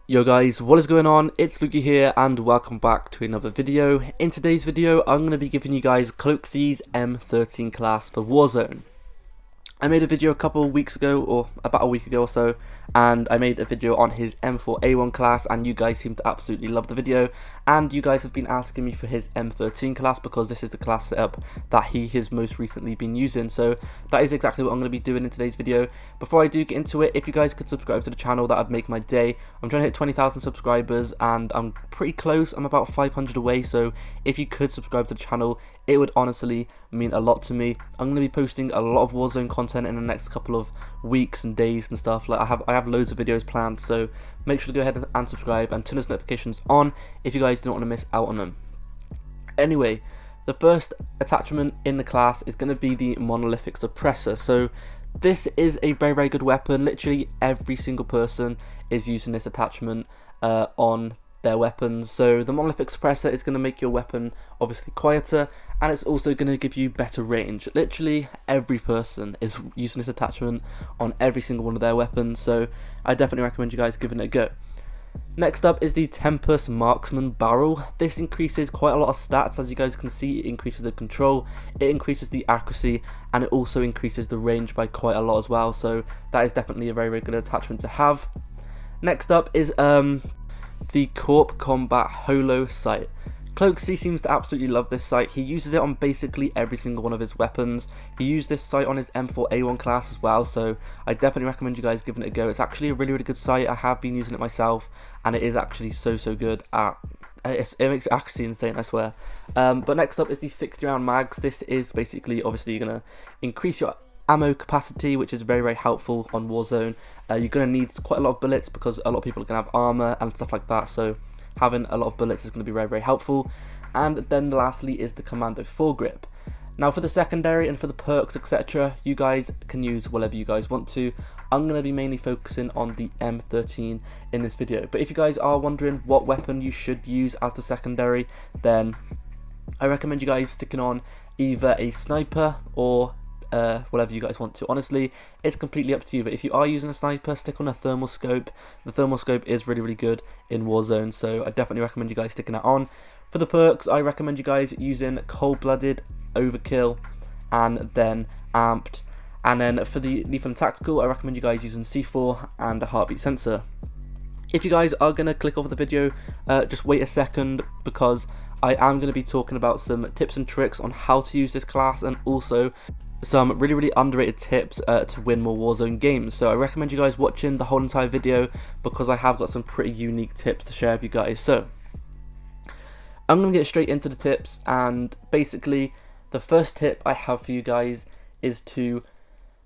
Yo guys, what is going on? It's Cloakzy here and welcome back to another video. In today's video, I'm going to be giving you guys Cloakzy's M13 Class for Warzone. I made a video a couple of weeks ago, or about a week ago or so, and I made a video on his M4A1 class, and you guys seem to absolutely love the video, and you guys have been asking me for his M13 class because this is the class setup that he has most recently been using, so that is exactly what I'm going to be doing in today's video. Before I do get into it, if you guys could subscribe to the channel, that would make my day. I'm trying to hit 20,000 subscribers, and I'm pretty close. I'm about 500 away, so if you could subscribe to the channel, it would honestly mean a lot to me. I'm going to be posting a lot of Warzone content in the next couple of weeks and days and stuff. Like I have loads of videos planned, so make sure to go ahead and subscribe and turn those notifications on if you guys don't want to miss out on them. Anyway, the first attachment in the class is going to be the monolithic suppressor. So this is a very good weapon. Literally every single person is using this attachment on their weapons. So the monolithic suppressor is going to make your weapon obviously quieter, and it's also going to give you better range. Literally every person is using this attachment on every single one of their weapons, so I definitely recommend you guys giving it a go. Next up is the Tempest Marksman Barrel. This increases quite a lot of stats. As you guys can see, it increases the control, it increases the accuracy, and it also increases the range by quite a lot as well, so that is definitely a very good attachment to have. Next up is the Corp Combat Holo sight. Cloakzy seems to absolutely love this sight. He uses it on basically every single one of his weapons. He used this sight on his M4A1 class as well, so I definitely recommend you guys giving it a go. It's actually a really good sight. I have been using it myself, and it is actually so good at it makes it actually insane, I swear. But next up is the 60 round mags. This is basically obviously you're going to increase your ammo capacity, which is very helpful on Warzone. You're going to need quite a lot of bullets because a lot of people are going to have armor and stuff like that, so having a lot of bullets is going to be very helpful. And then lastly is the Commando foregrip. Now for the secondary and for the perks, etc., you guys can use whatever you guys want to. I'm going to be mainly focusing on the M13 in this video, but if you guys are wondering what weapon you should use as the secondary, then I recommend you guys sticking on either a sniper or whatever you guys want to. Honestly, it's completely up to you, but if you are using a sniper, stick on a thermal scope. The thermal scope is really good in Warzone, so I definitely recommend you guys sticking that on. For the perks, I recommend you guys using cold-blooded, overkill, and then amped. And then for the lethal and tactical, I recommend you guys using C4 and a heartbeat sensor. If you guys are going to click off the video, just wait a second, because I am going to be talking about some tips and tricks on how to use this class, and also some really underrated tips to win more Warzone games. So I recommend you guys watching the whole entire video, because I have got some pretty unique tips to share with you guys. So I'm going to get straight into the tips, and basically the first tip I have for you guys is to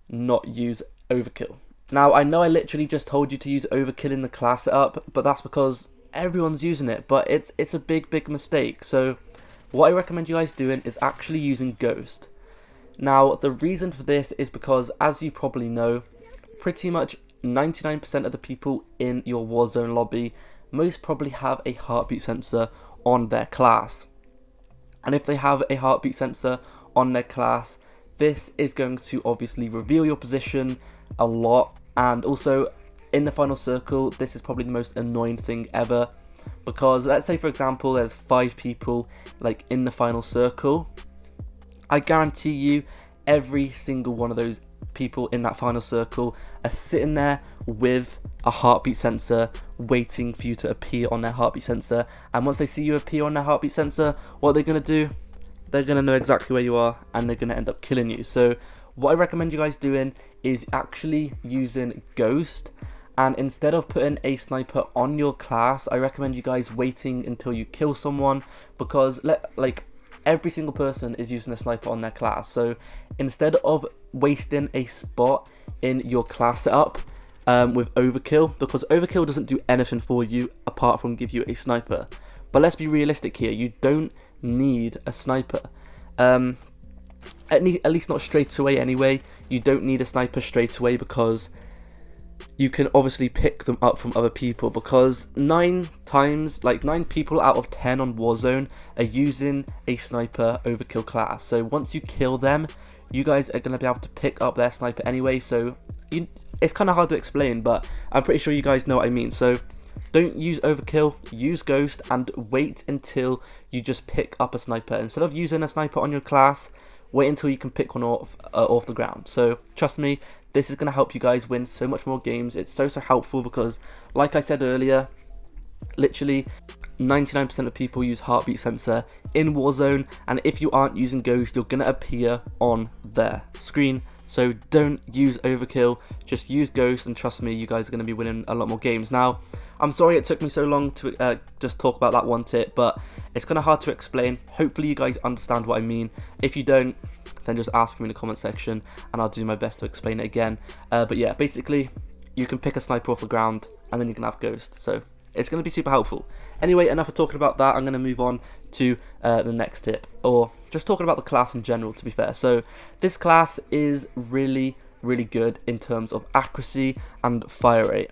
not use overkill. Now I know I literally just told you to use overkill in the class setup, but that's because everyone's using it, but it's a big mistake. So what I recommend you guys doing is actually using Ghost. Now, the reason for this is because, as you probably know, pretty much 99% of the people in your Warzone lobby most probably have a heartbeat sensor on their class. And if they have a heartbeat sensor on their class, this is going to obviously reveal your position a lot. And also, in the final circle, this is probably the most annoying thing ever. Because, let's say for example, there's 5 people like in the final circle. I guarantee you every single one of those people in that final circle are sitting there with a heartbeat sensor waiting for you to appear on their heartbeat sensor, and once they see you appear on their heartbeat sensor, what they're going to do, they're going to know exactly where you are, and they're going to end up killing you. So what I recommend you guys doing is actually using Ghost, and instead of putting a sniper on your class, I recommend you guys waiting until you kill someone, because every single person is using a sniper on their class. So instead of wasting a spot in your class setup with overkill, because overkill doesn't do anything for you apart from give you a sniper. But let's be realistic here, you don't need a sniper. At least not straight away anyway. You don't need a sniper straight away, because you can obviously pick them up from other people, because 9 people out of 10 on Warzone are using a sniper overkill class. So once you kill them, you guys are going to be able to pick up their sniper anyway. So it's kind of hard to explain, but I'm pretty sure you guys know what I mean. So don't use overkill, use ghost, and wait until you just pick up a sniper. Instead of using a sniper on your class, wait until you can pick one off the ground. So trust me, this is going to help you guys win so much more games. It's so helpful because, like I said earlier, literally 99% of people use heartbeat sensor in Warzone, and if you aren't using ghost, you're going to appear on their screen. So don't use overkill, just use ghost, and trust me, you guys are going to be winning a lot more games. Now, I'm sorry it took me so long to just talk about that one tip, but it's kind of hard to explain. Hopefully you guys understand what I mean. If you don't, then just ask me in the comment section and I'll do my best to explain it again. But yeah, basically you can pick a sniper off the ground and then you can have ghost. So it's going to be super helpful. Anyway, enough of talking about that. I'm going to move on to the next tip, or just talking about the class in general, to be fair. So this class is really good in terms of accuracy and fire rate,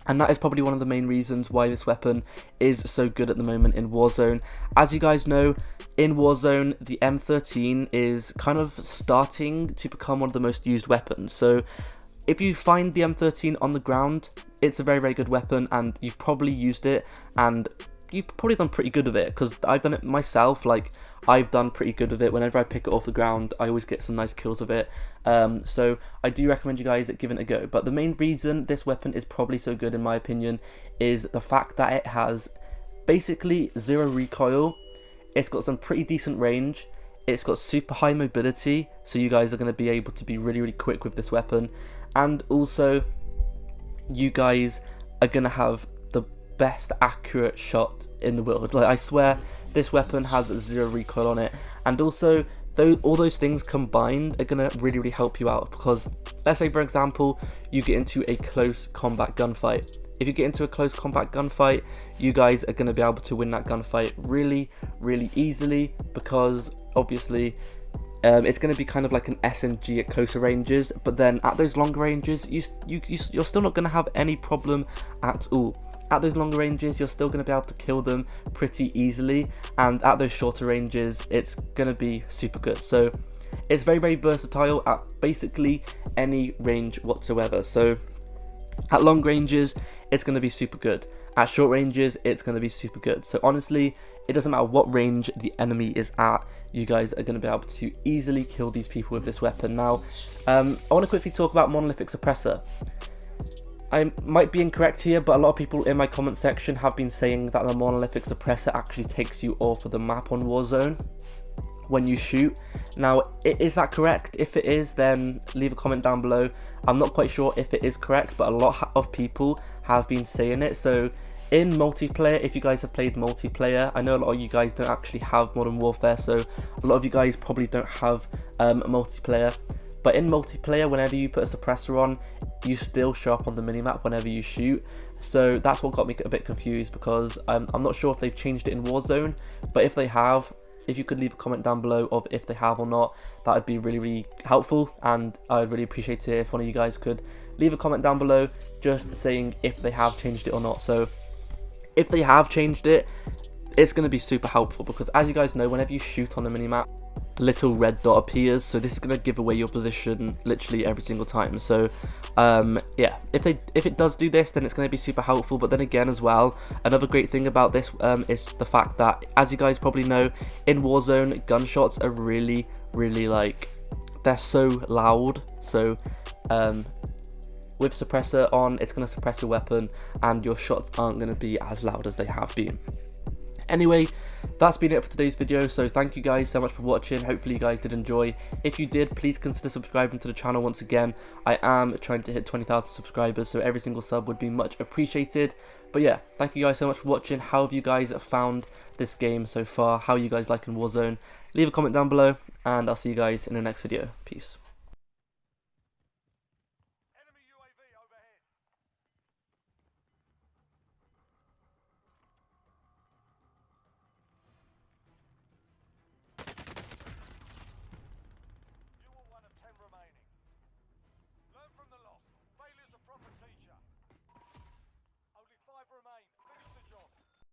and that is probably one of the main reasons why this weapon is so good at the moment in Warzone. As you guys know, in Warzone, the M13 is kind of starting to become one of the most used weapons. So if you find the M13 on the ground, it's a very good weapon, and you've probably used it, and you've probably done pretty good with it, because I've done it myself. Like, I've done pretty good with it. Whenever I pick it off the ground, I always get some nice kills with it. So I do recommend you guys giving it a go. But the main reason this weapon is probably so good, in my opinion, is the fact that it has basically zero recoil. It's got some pretty decent range. It's got super high mobility, so you guys are going to be able to be really quick with this weapon. And also, you guys are going to have the best accurate shot in the world. Like, I swear, this weapon has zero recoil on it. And also, all those things combined are going to really help you out, because let's say, for example, you get into a close combat gunfight. If you get into a close combat gunfight, you guys are going to be able to win that gunfight really easily, because obviously it's going to be kind of like an SMG at closer ranges, but then at those longer ranges, you're still not going to have any problem at all. At those longer ranges, you're still going to be able to kill them pretty easily, and at those shorter ranges, it's going to be super good. So it's very versatile at basically any range whatsoever. So at long ranges, it's going to be super good. At short ranges, it's going to be super good. So honestly, it doesn't matter what range the enemy is at, you guys are going to be able to easily kill these people with this weapon. Now, I want to quickly talk about monolithic suppressor. I might be incorrect here, but a lot of people in my comment section have been saying that the monolithic suppressor actually takes you off of the map on Warzone when you shoot. Now, is that correct? If it is, then leave a comment down below. I'm not quite sure if it is correct, but a lot of people have been saying it. So in multiplayer, if you guys have played multiplayer, I know a lot of you guys don't actually have Modern Warfare, so a lot of you guys probably don't have multiplayer. But in multiplayer, whenever you put a suppressor on, you still show up on the minimap whenever you shoot. So that's what got me a bit confused, because I'm not sure if they've changed it in Warzone, but if they have, if you could leave a comment down below of if they have or not, that would be really helpful, and I would really appreciate it if one of you guys could leave a comment down below just saying if they have changed it or not. So if they have changed it, it's going to be super helpful, because as you guys know, whenever you shoot on the minimap, a little red dot appears, so this is going to give away your position literally every single time. So yeah, if it does do this, then it's going to be super helpful. But then again as well, another great thing about this is the fact that, as you guys probably know, in Warzone, gunshots are really like, they're so loud. So with suppressor on, it's going to suppress your weapon, and your shots aren't going to be as loud as they have been. Anyway, that's been it for today's video, so thank you guys so much for watching. Hopefully you guys did enjoy. If you did, please consider subscribing to the channel once again. I am trying to hit 20,000 subscribers, so every single sub would be much appreciated. But yeah, thank you guys so much for watching. How have you guys found this game so far? How are you guys liking Warzone? Leave a comment down below, and I'll see you guys in the next video. Peace.